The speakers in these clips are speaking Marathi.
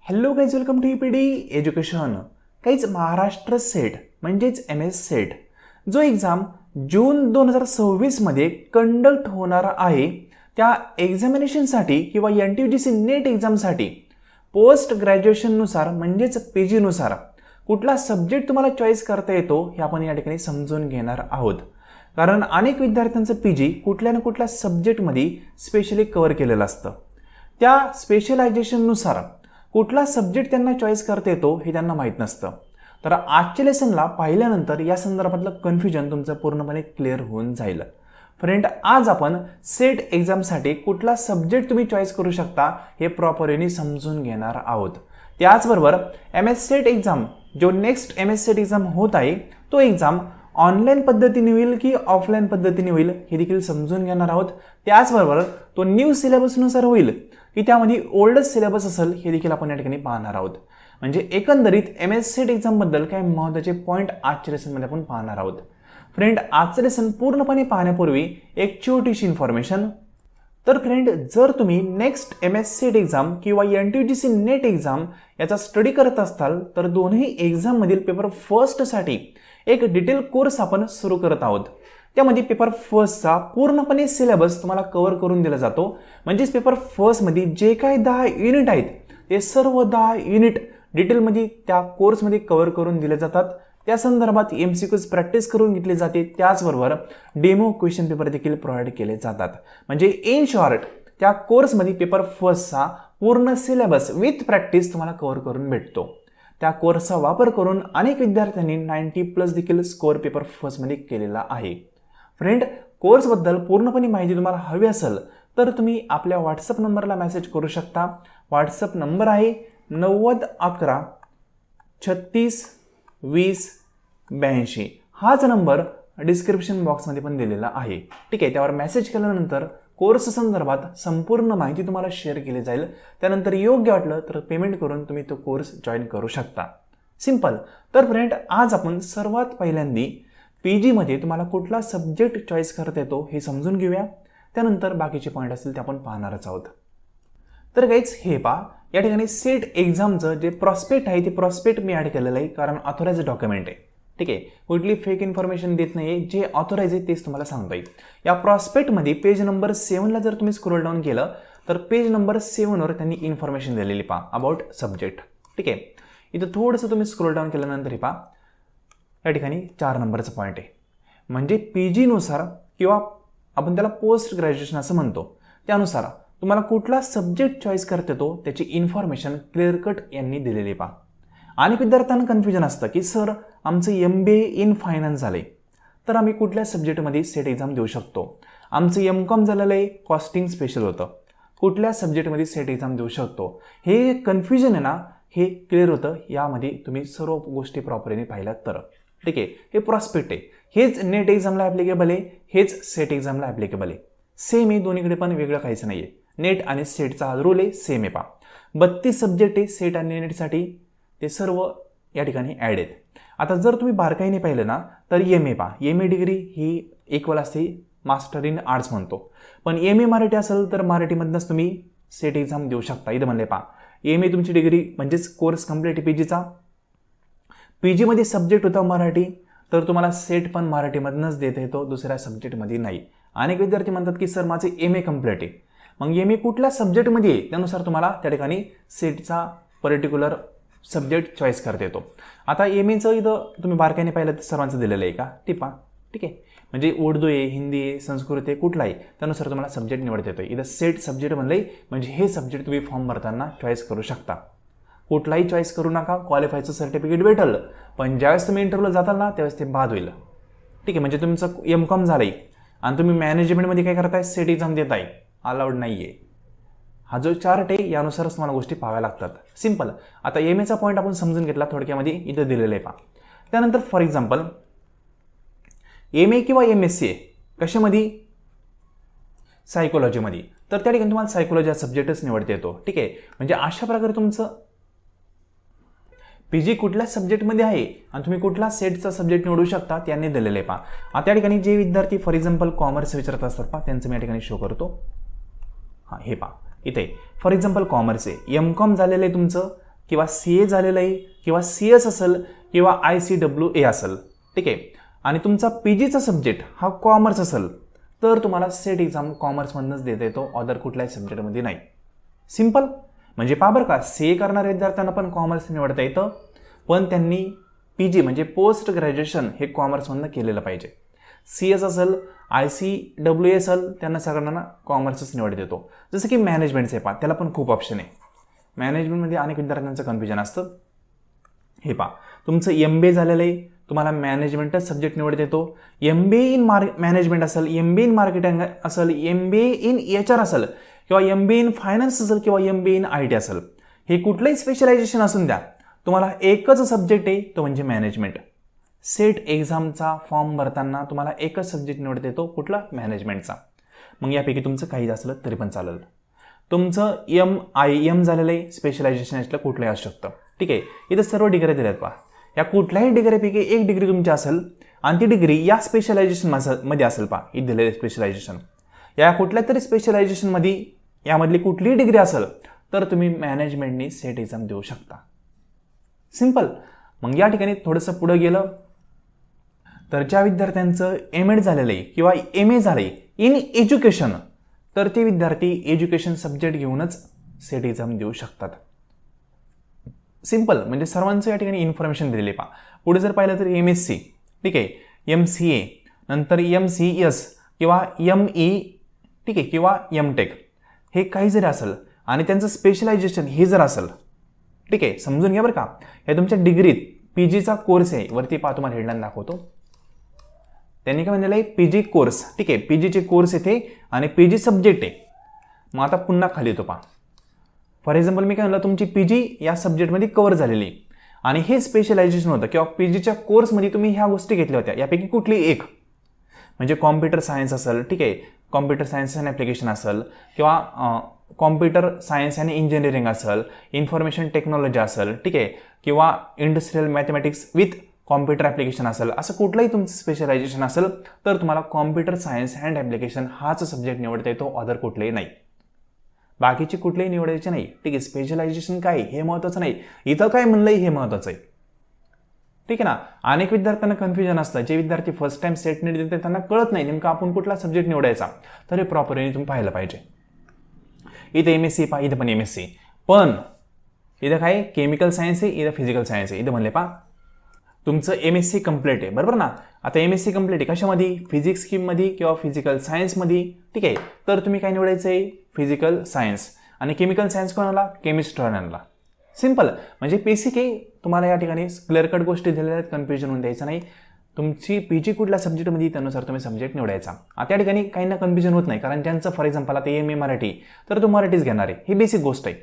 Hello guys, welcome to EPD education. काहीच महाराष्ट्र सेट म्हणजेच MS सेट जो एक्झाम जून 2026मध्ये कंडक्ट होणार आहे, त्या एक्झामिनेशनसाठी किंवा NTUGC नेट एक्झामसाठी पोस्ट ग्रॅज्युएशननुसार म्हणजेच PGनुसार कुठला सब्जेक्ट तुम्हाला चॉईस करता येतो हे आपण या ठिकाणी समजून घेणार आहोत. कारण अनेक विद्यार्थ्यांचं PG कुठल्या ना कुठल्या सब्जेक्टमध्ये स्पेशली कव्हर केलेलं असतं. त्या स्पेशलायझेशननुसार कुठला सब्जेक्ट त्यांना चॉईस करता येतो हे त्यांना माहीत नसतं. तर आजच्या लेसनला पाहिल्यानंतर या संदर्भातलं कन्फ्युजन तुमचं पूर्णपणे क्लिअर होऊन जाईल. फ्रेंड, आज आपण सेट एक्झामसाठी कुठला सब्जेक्ट तुम्ही चॉईस करू शकता हे प्रॉपरली समजून घेणार आहोत. त्याचबरोबर MS सेट एक्झाम जो नेक्स्ट MS सेट एक्झाम होत आहे तो एक्झाम ऑनलाईन पद्धतीने होईल की ऑफलाईन पद्धतीने होईल हे देखील समजून घेणार आहोत. त्याचबरोबर तो न्यू सिलेबसनुसार होईल की त्यामध्ये ओल्डच सिलेबस असेल हे देखील आपण या ठिकाणी पाहणार आहोत. म्हणजे एकंदरीत MS सेट एक्झामबद्दल काही महत्त्वाचे पॉईंट आजच्या लेसनमध्ये आपण पाहणार आहोत. फ्रेंड, आजचं लेसन पूर्णपणे पाहण्यापूर्वी एक छोटीशी इन्फॉर्मेशन. तर फ्रेंड, जर तुम्ही नेक्स्ट MS सेट एक्झाम किंवा NTUGC नेट एक्झाम याचा स्टडी करत असाल तर दोन्ही एक्झाममधील पेपर फर्स्टसाठी एक डिटेल कोर्स आपण सुरू करत आहोत. त्यामध्ये पेपर फर्स्टचा पूर्णपणे सिलेबस तुम्हाला कव्हर करून दिला जातो. म्हणजेच पेपर फर्स्टमध्ये जे काही 10 युनिट आहेत ते सर्व 10 युनिट डिटेलमध्ये त्या कोर्समध्ये कव्हर करून दिले जातात. त्या संदर्भात MCQs प्रॅक्टिस करून घेतली जाते. त्याचबरोबर डेमो क्वेश्चन पेपर देखील प्रोव्हाइड केले जातात. म्हणजे इन शॉर्ट त्या कोर्समध्ये पेपर फर्स्टचा पूर्ण सिलेबस विथ प्रॅक्टिस तुम्हाला कव्हर करून भेटतो. त्या कोर्सचा वापर करून अनेक विद्यार्थ्यांनी 90+ देखील स्कोअर पेपर फर्स्टमध्ये केलेला आहे. फ्रेंड, कोर्सबद्दल पूर्णपणी माहिती तुम्हाला हवी असेल तर तुम्ही आपल्या व्हॉट्सअप नंबरला मेसेज करू शकता. व्हॉट्सअप नंबर आहे 9011 36 20 82. हाच नंबर डिस्क्रिप्शन बॉक्समध्ये पण दिलेला आहे. ठीक आहे, त्यावर मेसेज केल्यानंतर कोर्स संदर्भात संपूर्ण माहिती तुम्हाला शेअर केली जाईल. त्यानंतर योग्य वाटलं तर पेमेंट करून तुम्ही तो कोर्स जॉईन करू शकता. सिंपल. तर फ्रेंड, आज आपण सर्वात पहिल्यांदा PGमध्ये तुम्हाला कुठला सब्जेक्ट चॉईस करता येतो हे समजून घेऊया. त्यानंतर बाकीचे पॉईंट असतील ते आपण पाहणारच आहोत. तर गाईज, हे पहा, या ठिकाणी सेट एक्झामचं जे प्रॉस्पेक्ट आहे ते प्रॉस्पेक्ट मी ॲड केलेलं आहे कारण ऑथोराइज डॉक्युमेंट आहे. ठीक आहे, कुठली फेक इन्फॉर्मेशन देत नाही आहे. जे ऑथोराइज आहे तेच तुम्हाला सांगता येईल. या प्रॉस्पेक्टमध्ये पेज नंबर 7ला जर तुम्ही स्क्रोल डाऊन केलं तर पेज नंबर 7वर त्यांनी इन्फॉर्मेशन दिलेली पहा अबाउट सब्जेक्ट. ठीक आहे, इथं थोडंसं तुम्ही स्क्रोल डाऊन केल्यानंतर हे पहा या ठिकाणी 4 नंबरचा पॉईंट आहे. म्हणजे PGनुसार किंवा आपण त्याला पोस्ट ग्रॅज्युएशन असं म्हणतो त्यानुसार तुम्हाला कुठला सब्जेक्ट चॉईस करता येतो त्याची इन्फॉर्मेशन क्लिअर कट यांनी दिलेली पहा. आणि विद्यार्थ्यांना कन्फ्युजन असतं की सर आमचं MBA इन फायनान्स झालं आहे तर आम्ही कुठल्या सब्जेक्टमध्ये सेट एक्झाम देऊ शकतो. आमचं MCOM झालेलं आहे, कॉस्टिंग स्पेशल होतं, कुठल्या सब्जेक्टमध्ये सेट एक्झाम देऊ शकतो. हे कन्फ्युजन आहे ना, हे क्लिअर होतं यामध्ये तुम्ही सर्व गोष्टी प्रॉपरली पाहिल्यात तर. ठीक आहे, हे प्रॉस्पेक्ट आहे. हेच नेट एक्झामला ॲप्लिकेबल आहे, हेच सेट एक्झामला ॲप्लिकेबल आहे. सेम आहे, दोन्हीकडे पण वेगळं काहीच नाही आहे. नेट आणि सेटचा हा रूल आहे, सेम आहे पहा. 32 सब्जेक्ट आहे सेट आणि नेटसाठी, ते सर्व या ठिकाणी ॲड आहेत. आता जर तुम्ही बारकाईने पाहिलं ना तर MA पहा, MA डिग्री ही इक्वल असते मास्टर इन आर्ट्स म्हणतो. पण MA मराठी असेल तर मराठीमधनंच तुम्ही सेट एक्झाम देऊ शकता. इथं म्हणले पहा, MA तुमची डिग्री म्हणजेच कोर्स कंप्लीट PGचा. PGमध्ये सब्जेक्ट होता मराठी तर तुम्हाला सेट पण मराठीमधनंच देता येतो, दुसऱ्या सब्जेक्टमध्ये नाही. अनेक विद्यार्थी म्हणतात की सर माझे MA कंप्लीट आहे. मग MA कुठल्या सब्जेक्टमध्ये आहे त्यानुसार तुम्हाला त्या ठिकाणी सेटचा पर्टिक्युलर सब्जेक्ट चॉईस करता येतो. आता MAचं इथं तुम्ही बारकाईने पाहिलं तर सर्वांचं दिलेलं आहे का टिपा. ठीक आहे, म्हणजे उर्दू आहे, हिंदी आहे, संस्कृत आहे, कुठला आहे त्यानुसार तुम्हाला सब्जेक्ट निवडता येतो. इथं सेट सब्जेक्ट म्हणलं म्हणजे हे सब्जेक्ट तुम्ही फॉर्म भरताना चॉईस करू शकता. कुठलाही चॉईस करू नका, क्वालिफायचं सर्टिफिकेट भेटलं पण ज्यावेळेस तुम्ही इंटरव्ह्यूला जाताल ना त्यावेळेस ते बाद होईल. ठीक आहे, म्हणजे तुमचं MCOM झालं आहे आणि तुम्ही मॅनेजमेंटमध्ये काय करताय, सेट एक्झाम देताय, अलाउड नाही आहे. हा जो चार्ट आहे यानुसारच तुम्हाला गोष्टी पाहाव्या लागतात. सिंपल. आता MAचा पॉईंट आपण समजून घेतला थोडक्यामध्ये, इथं दिलेलं आहे पहा. त्यानंतर फॉर एक्झाम्पल MA किंवा MSc कशामध्ये, सायकोलॉजीमध्ये, तर त्या ठिकाणी तुम्हाला सायकोलॉजी हा सब्जेक्टच निवडता येतो. ठीक आहे, म्हणजे अशा प्रकारे तुमचं PG कुठल्या सब्जेक्टमध्ये आहे आणि तुम्ही कुठला सेटचा सब्जेक्ट निवडू शकता त्यांनी दिलेलं आहे पहा. आता या ठिकाणी जे विद्यार्थी फॉर एक्झाम्पल कॉमर्स विचारत असतात पहा त्यांचं मी या ठिकाणी शो करतो. हां, हे पहा इथे फॉर एक्झाम्पल कॉमर्स आहे, MCOM झालेलं आहे तुमचं किंवा CA झालेलं आहे किंवा CS असेल किंवा ICWA असेल, ठीक आहे, आणि तुमचा PGचा सब्जेक्ट हा कॉमर्स असेल तर तुम्हाला सेट एक्झाम कॉमर्समधूनच देता येतो, अदर कुठल्याही सब्जेक्टमध्ये नाही. सिम्पल. म्हणजे पहा बरं का, CA करणाऱ्या विद्यार्थ्यांना पण कॉमर्स निवडता येतं, पण त्यांनी PG म्हणजे पोस्ट ग्रॅज्युएशन हे कॉमर्समधून केलेलं पाहिजे. CS असेल ICWA असेल त्यांना सगळ्यांना कॉमर्सच निवडता येतो. जसं की मॅनेजमेंटचे पहा, त्याला पण खूप ऑप्शन आहे. मॅनेजमेंटमध्ये अनेक विद्यार्थ्यांचं कन्फ्युजन असतं. हे पहा, तुमचं MBA झालेलं आहे, तुम्हाला मॅनेजमेंटच सब्जेक्ट निवडता येतो. MBA इन मॅनेजमेंट असेल, MBA इन मार्केटिंग असेल, MBA इन HR असेल किंवा MBA इन फायनान्स असेल किंवा MBA इन IT असेल, हे कुठलंही स्पेशलायझेशन असून द्या, तुम्हाला एकच सब्जेक्ट आहे, तो म्हणजे मॅनेजमेंट. सेट एक्झामचा फॉर्म भरताना तुम्हाला एकच सब्जेक्ट निवडता येतो, कुठला? मॅनेजमेंटचा. मग यापैकी तुमचं काही असलं तरी पण चालेल. तुमचं MIM झालेलं आहे, स्पेशलायझेशन असलं कुठलंही असू शकतं, ठीक आहे. इथं सर्व डिग्री दिल्यात पहा. या कुठल्याही डिग्रीपैकी एक डिग्री तुमची असेल आणि ती डिग्री या स्पेशलायझेशन मध्ये असेल पहा, इथे दिलेले स्पेशलायझेशन, या कुठल्या तरी स्पेशलायझेशनमध्ये यामधली कुठलीही डिग्री असेल तर तुम्ही मॅनेजमेंटनी सेट एक्झाम देऊ शकता. सिम्पल. मग या ठिकाणी थोडंसं पुढं गेलं तर ज्या विद्यार्थ्यांचं MEd झालेलं आहे किंवा MA झालं आहे इन एज्युकेशन, तर ते विद्यार्थी एज्युकेशन सब्जेक्ट घेऊनच सेट एक्झाम देऊ शकतात. सिम्पल. म्हणजे सर्वांचं या ठिकाणी इन्फॉर्मेशन दिलेली पहा. पुढे जर पाहिलं तर MSc, ठीक आहे, MCA, नंतर MCS किंवा ME, ठीक आहे, किंवा MTech, हे काही जरी असेल आणि त्यांचं स्पेशलायझेशन हे जर असेल, ठीक आहे, समजून घ्या बरं का. हे तुमच्या डिग्रीत PGचा कोर्स आहे, वरती पहा तुम्हाला हेडलाईन दाखवतो. त्यांनी काय म्हणलेलं आहे? PG कोर्स, ठीक आहे, PGचे कोर्स येथे आणि PG सब्जेक्ट आहे. मग आता पुन्हा खाली येतो पहा. फॉर एक्झाम्पल मी काय म्हणलं, तुमची PG या सब्जेक्टमध्ये कव्हर झालेली आणि हे स्पेशलायझेशन होतं किंवा PGच्या कोर्समध्ये तुम्ही ह्या गोष्टी घेतल्या होत्या, यापैकी कुठली एक, म्हणजे कॉम्प्युटर सायन्स असेल, ठीक आहे, कॉम्प्युटर सायन्स अँड ॲप्लिकेशन असेल किंवा कॉम्प्युटर सायन्स आणि इंजिनिअरिंग असेल, इन्फॉर्मेशन टेक्नॉलॉजी असेल, ठीक आहे, किंवा industrial mathematics with computer application असेल, असं कुठलंही तुमचं स्पेशलायझेशन असेल तर तुम्हाला कॉम्प्युटर सायन्स अँड ॲप्लिकेशन हाच सब्जेक्ट निवडता येतो, अदर कुठलेही नाही. बाकीची कुठलेही निवडायचे नाही, ठीक आहे. स्पेशलायझेशन काय हे महत्त्वाचं नाही, इथं काय म्हणलंय हे महत्त्वाचं आहे, ठीक आहे ना. अनेक विद्यार्थ्यांना कन्फ्युजन असतं. जे विद्यार्थी फर्स्ट टाइम सेट नीट देते त्यांना कळत नाही नेमकं आपण कुठला सब्जेक्ट निवडायचा, तर हे प्रॉपरली तुम्ही पाहायला पाहिजे. इथे MSc पहा, इथं पण MSc, पण इथं काय केमिकल सायन्स आहे, इथं फिजिकल सायन्स आहे. इथं म्हणले पहा तुमचं MSc कम्प्लीट आहे, बरोबर ना. आता MSc कम्प्लीट आहे कशामध्ये? फिजिक्स स्कीममध्ये किंवा फिजिकल सायन्समध्ये, ठीक आहे. तर तुम्ही काय निवडायचं आहे? Physical science. आणि केमिकल सायन्स कोणाला? केमिस्ट्रीयनला. सिम्पल. म्हणजे बेसिक आहे. तुम्हाला या ठिकाणी क्लिअर कट गोष्टी दिलेल्या आहेत, कन्फ्युजन होऊन द्यायचं नाही. तुमची PG कुठल्या सब्जेक्टमध्ये त्यानुसार तुम्ही सब्जेक्ट निवडायचा. आता या ठिकाणी काही ना कन्फ्युजन होत नाही, कारण ज्यांचं फॉर एक्झाम्पल आता MA मराठी तर तो मराठीच घेणार आहे, ही बेसिक गोष्ट आहे.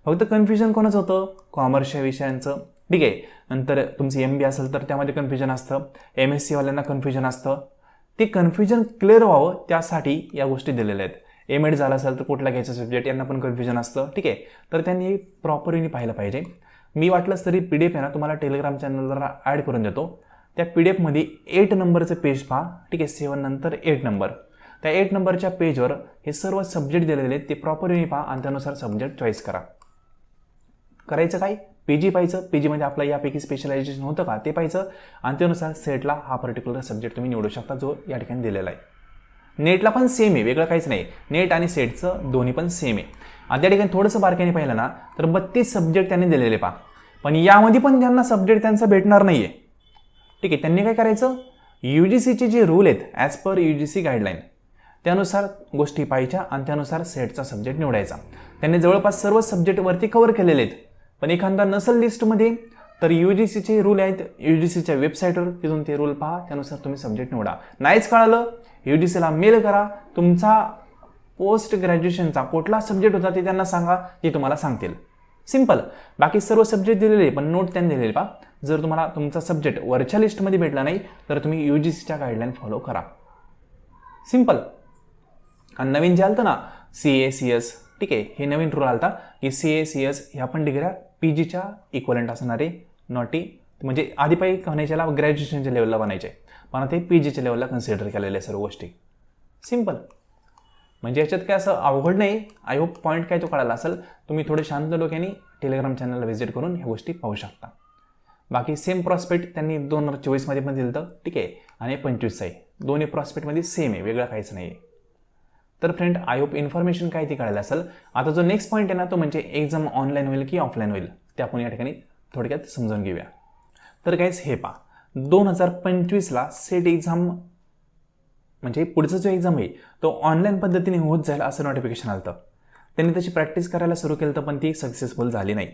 फक्त कन्फ्युजन कोणाचं होतं? कॉमर्सच्या विषयांचं, ठीक आहे. नंतर तुमचं MBA असेल तर त्यामध्ये कन्फ्युजन असतं, MSc वाल्यांना कन्फ्युजन असतं. ते कन्फ्युजन क्लिअर व्हावं त्यासाठी या गोष्टी दिलेल्या आहेत. MEd झालं असेल तर कुठला घ्यायचा सब्जेक्ट यांना पण कन्फ्युजन असतं, ठीक आहे. तर त्यांनी प्रॉपरली पाहिलं पाहिजे. मी वाटलंच तरी PDF आहे ना तुम्हाला टेलिग्राम चॅनलला ॲड करून देतो. त्या PDF मध्ये 8 नंबरचं पेज पहा, ठीक आहे. 7 नंतर 8 नंबर, त्या 8 नंबरच्या पेजवर हे सर्व सब्जेक्ट दिलेले आहेत, ते प्रॉपरली पहा आणि त्यानुसार सब्जेक्ट चॉईस करा. करायचं काय? PG पाहायचं, PGमध्ये आपलं यापैकी स्पेशलायझेशन होतं का ते पाहायचं आणि त्यानुसार सेटला हा पर्टिक्युलर सब्जेक्ट तुम्ही निवडू शकता जो या ठिकाणी दिलेला आहे. नेटला पण सेम आहे, वेगळं काहीच नाही. नेट आणि सेटचं दोन्ही पण सेम आहे. आणि त्या ठिकाणी थोडंसं बारकाईने पाहिलं ना तर 32 सब्जेक्ट त्यांनी दिलेले पहा. पण यामध्ये पण ज्यांना सब्जेक्ट त्यांचा भेटणार नाही आहे, ठीक आहे, त्यांनी काय करायचं? UGCचे जे रूल आहेत ॲज पर UGC गाईडलाईन त्यानुसार गोष्टी पाहायच्या आणि त्यानुसार सेटचा सब्जेक्ट निवडायचा. त्यांनी जवळपास सर्व सब्जेक्टवरती कव्हर केलेले आहेत. पण एखादा नसल लिस्टमध्ये तर UGCचे रूल आहेत, UGCच्या वेबसाईटवर, तिथून ते रूल पहा, त्यानुसार तुम्ही सब्जेक्ट निवडा. नाहीच कळालं UGCला मेल करा, तुमचा पोस्ट ग्रॅज्युएशनचा कुठला सब्जेक्ट होता ते त्यांना सांगा, ते तुम्हाला सांगतील. सिम्पल. बाकी सर्व सब्जेक्ट दिलेले पण नोट त्यांनी दिलेले पहा. जर तुम्हाला तुमचा सब्जेक्ट वरच्या लिस्टमध्ये भेटला नाही तर तुम्ही UGCच्या गाईडलाईन फॉलो करा. सिम्पल. आणि नवीन जे आलं ना CA CS, ठीक आहे, हे नवीन रूल आलता की CA CS ह्या पण डिग्र्या PGच्या इक्वलंट असणारे नॉटी, म्हणजे आधी पाहिजे होण्याच्याला ग्रॅज्युएशनच्या लेवलला बनायचे, पण ते PGच्या लेवलला कन्सिडर केलेल्या सर्व गोष्टी. सिम्पल. म्हणजे याच्यात काय असं अवघड नाही. आय होप पॉईंट काय तो कळाला असेल. तुम्ही थोडे शांत डोक्याने टेलिग्राम चॅनलला व्हिजिट करून ह्या गोष्टी पाहू शकता. बाकी सेम प्रॉस्पेक्ट त्यांनी 2024मध्ये पण दिलं होतं, ठीक आहे, आणि 25चा आहे. दोन्ही प्रॉस्पेक्टमध्ये सेम आहे, वेगळं काहीच नाही आहे. तर फ्रेंड आय होप इन्फॉर्मेशन काय ती कळायला असेल. आता जो नेक्स्ट पॉईंट आहे ना, तो म्हणजे एक्झाम ऑनलाईन होईल की ऑफलाईन होईल ते आपण या ठिकाणी थोडक्यात समजून घेऊया. तर काहीच हे पहा, 2025ला सेट एक्झाम म्हणजे पुढचा जो एक्झाम आहे तो ऑनलाईन पद्धतीने होत जाईल असं नोटिफिकेशन आलं होतं. त्यांनी त्याची प्रॅक्टिस करायला सुरू केलं तर पण ती सक्सेसफुल झाली नाही.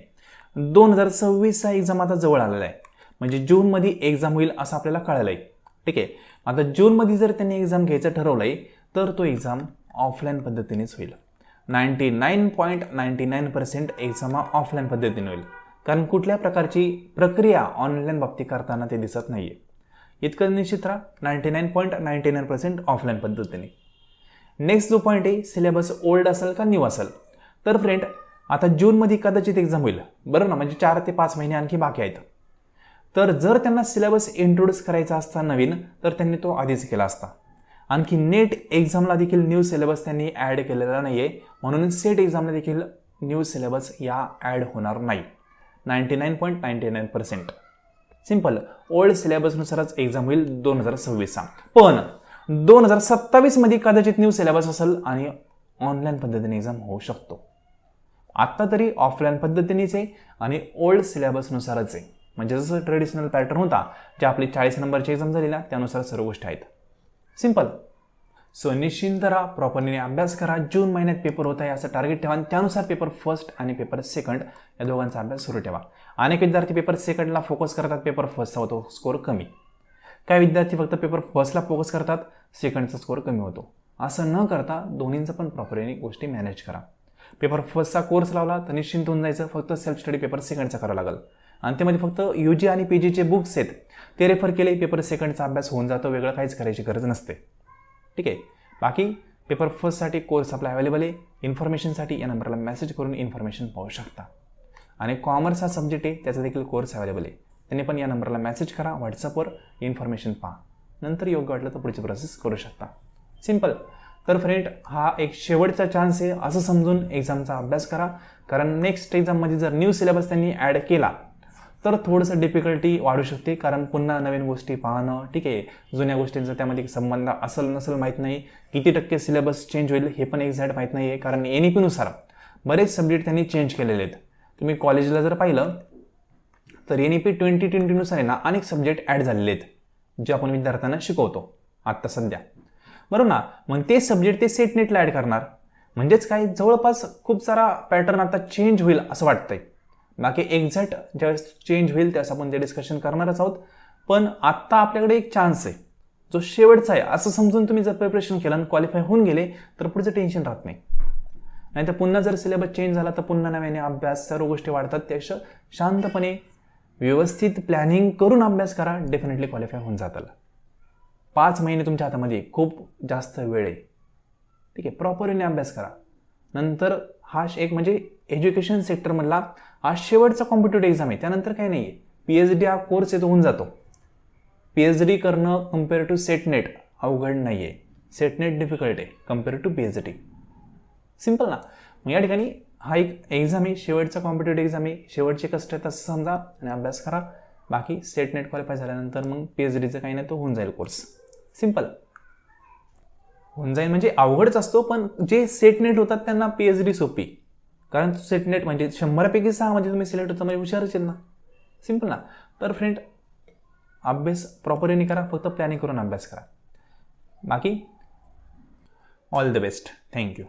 2026चा एक्झाम आता जवळ आलेला आहे, म्हणजे जूनमध्ये एक्झाम होईल असं आपल्याला कळालं आहे, ठीक आहे. आता जूनमध्ये जर त्यांनी एक्झाम घ्यायचं ठरवलं आहे तर तो एक्झाम ऑफलाईन पद्धतीनेच होईल. 99.99% एक्झाम हा ऑफलाईन पद्धतीने होईल, कारण कुठल्या प्रकारची प्रक्रिया ऑनलाईन बाबतीत करताना ते दिसत नाही आहे. इतकं निश्चित राहा, 99.99% ऑफलाईन पद्धतीने. नेक्स्ट जो पॉईंट आहे, सिलेबस ओल्ड असेल का न्यू असेल. तर फ्रेंड आता जूनमध्ये कदाचित एक्झाम होईल, बरं ना, म्हणजे 4 ते 5 महिने आणखी बाकी आहेत. तर जर त्यांना सिलेबस इंट्रोड्यूस करायचा असता नवीन, तर त्यांनी तो आधीच केला असता. आणखी नेट एक्झामला देखील न्यू सिलेबस त्यांनी ॲड केलेला नाही आहे, म्हणून सेट एक्झामला देखील न्यू सिलेबस या ॲड होणार नाही. 99.99% सिंपल ओल्ड सिलेबसनुसारच एक्झाम होईल 2026चा. पण 2027मध्ये कदाचित न्यू सिलेबस असेल आणि ऑनलाईन पद्धतीने एक्झाम होऊ शकतो. आत्ता तरी ऑफलाईन पद्धतीनेच आहे आणि ओल्ड सिलेबसनुसारच आहे, म्हणजे जसं ट्रेडिशनल पॅटर्न होता, जे आपली 40 नंबरची एक्झाम झाली ना, त्यानुसार सर्व गोष्टी आहेत. सिंपल. सो निश्चिंत राहा, प्रॉपरली अभ्यास करा. जून महिन्यात पेपर होत आहे असं टार्गेट ठेवा आणि त्यानुसार पेपर फर्स्ट आणि पेपर सेकंड या दोघांचा अभ्यास सुरू ठेवा. अनेक विद्यार्थी पेपर सेकंडला फोकस करतात, पेपर फर्स्टचा होतो स्कोअर कमी. काही विद्यार्थी फक्त पेपर फर्स्टला फोकस करतात, सेकंडचा स्कोअर कमी होतो. असं न करता दोन्हींचं पण प्रॉपरली गोष्टी मॅनेज करा. पेपर फर्स्टचा कोर्स लावला तर निश्चिंत होऊन जायचं, फक्त सेल्फ स्टडी पेपर सेकंडचा करावा लागेल. आणि त्यामध्ये फक्त UG आणि PGचे बुक्स आहेत ते रेफर केले, पेपर सेकंडचा अभ्यास होऊन जातो, वेगळं काहीच करायची गरज नसते, ठीक आहे. बाकी पेपर फर्स्टसाठी कोर्स आपला अवेलेबल आहे. इन्फॉर्मेशनसाठी या नंबरला मेसेज करून इन्फॉर्मेशन पाहू शकता. आणि कॉमर्स हा सब्जेक्ट आहे, त्याचा देखील कोर्स अवेलेबल आहे. त्यांनी पण या नंबरला मेसेज करा, व्हॉट्सअपवर इन्फॉर्मेशन पहा, नंतर योग्य वाटलं तर पुढची प्रोसेस करू शकता. सिंपल. तर फ्रेंड हा एक शेवटचा चान्स आहे असं समजून एक्झामचा अभ्यास करा, कारण नेक्स्ट एक्झाममध्ये जर न्यू सिलेबस त्यांनी ॲड केला तर थोडंसं डिफिकल्टी वाढू शकते, कारण पुन्हा नवीन गोष्टी पाहणं, ठीक आहे. जुन्या गोष्टींचा त्यामध्ये संबंध असेल नसेल माहीत नाही, किती टक्के सिलेबस चेंज होईल हे पण एक्झॅक्ट माहीत नाही आहे, कारण NEP-नुसार बरेच सब्जेक्ट त्यांनी चेंज केलेले आहेत. तुम्ही कॉलेजला जर पाहिलं तर NEP 2020नुसार आहे ना अनेक सब्जेक्ट ॲड झालेले आहेत, जे आपण विद्यार्थ्यांना शिकवतो आत्ता सध्या, बरोबर ना. मग ते सब्जेक्ट ते सेट नेटला ॲड करणार, म्हणजेच काय जवळपास खूप सारा पॅटर्न आता चेंज होईल असं वाटतंय. बाकी एक्झॅक्ट ज्यावेळेस चेंज होईल त्यावेळेस आपण ते डिस्कशन करणारच आहोत. पण आत्ता आपल्याकडे एक चान्स आहे, जो शेवटचा आहे असं समजून तुम्ही जर प्रिपरेशन केलं आणि क्वालिफाय होऊन गेले तर पुढचं टेन्शन राहत नाही. नाहीतर पुन्हा जर सिलेबस चेंज झाला तर पुन्हा नव्याने अभ्यास, सर्व गोष्टी वाढतात. त्यापेक्षा शांतपणे व्यवस्थित प्लॅनिंग करून अभ्यास करा, डेफिनेटली क्वालिफाय होऊन जाताल. 5 महिने तुमच्या हातामध्ये खूप जास्त वेळ आहे, ठीक आहे. प्रॉपरली अभ्यास करा. नंतर हा एक म्हणजे एज्युकेशन सेक्टरमधला हा शेवटचा कॉम्पिटेटिव्ह एक्झाम आहे, त्यानंतर काही नाही आहे. PhD हा कोर्स येतो होऊन जातो. PhD करणं कम्पेअर टू सेट नेट अवघड नाही आहे. सेट नेट डिफिकल्ट आहे कम्पेअर टू PhD. सिंपल ना. मग या ठिकाणी हा एक एक्झाम आहे, शेवटचा कॉम्पिटेटिव्ह एक्झाम आहे, शेवटचे कष्ट आहेत असं समजा आणि अभ्यास करा. बाकी सेट नेट क्वालिफाय झाल्यानंतर मग PhDचं काही नाही, तो होऊन जाईल कोर्स. सिंपल होऊन जाईल, म्हणजे अवघडच असतो, पण जे सेट नेट होतात त्यांना PhD सोपी, कारण सेट नेट म्हणजे 100पैकी 6 म्हणजे तुम्ही सिलेक्ट होता, म्हणजे हुशारच आहेत ना. सिंपल ना. तर फ्रेंड अभ्यास प्रॉपरली करा, फक्त प्लॅनिंग करून अभ्यास करा. बाकी ऑल द बेस्ट. थँक्यू.